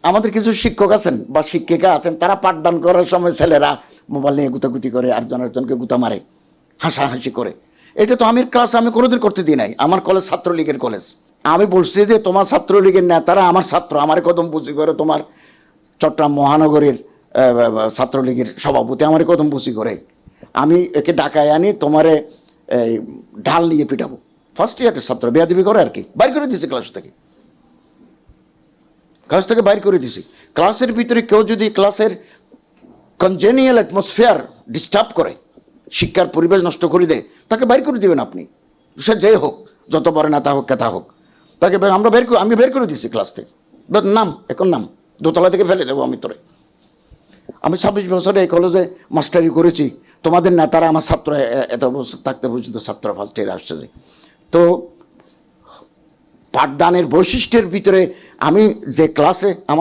আমাদের কিছু শিক্ষক আছেন বা শিক্ষিকা আছেন, তারা পাঠদান করার সময় ছেলেরা মোবাইল নিয়ে গুতাগুতি করে, আরেকজনকে গুতা মারে, হাসাহাসি করে। এটা তো আমি ক্লাস আমি কোনোদিন করতে দিই নাই। আমার কলেজ ছাত্রলীগের কলেজ। আমি বলছি যে তোমার ছাত্রলীগের নেতারা আমার ছাত্র, আমার কদম বুঝি করে তোমার চট্টগ্রাম মহানগরীর ছাত্রলীগের সভাপতি আমার কদম বুঝি করে, আমি একে ডাকায় আনি তোমারে ঢাল নিয়ে পিটাবো। ফার্স্ট ইয়ারের ছাত্র বেয়াদবি করে আর কি, বাইর করে দিয়েছে ক্লাস থেকে বাইর করে দিছি। ক্লাসের ভিতরে কেউ যদি ক্লাসের কনজেনিয়াল অ্যাটমসফিয়ার ডিস্টার্ব করে, শিক্ষার পরিবেশ নষ্ট করে দেয়, তাকে বাইর করে দেবেন আপনি, সে যে হোক, যত বড় নেতা হোক কেতা হোক, তাকে আমি বের করে দিছি ক্লাস থেকে। নাম এখন নাম দোতলা থেকে ফেলে দেবো আমি তোরে। আমি 26 বছরে এই কলেজে মাস্টারি করেছি, তোমাদের নেতারা আমার ছাত্র এত বছর থাকতে পর্যন্ত ছাত্র ফার্স্ট ইয়ারে আসছে যে। তো পাঠদানের বৈশিষ্ট্যের ভিতরে আমি যে ক্লাসে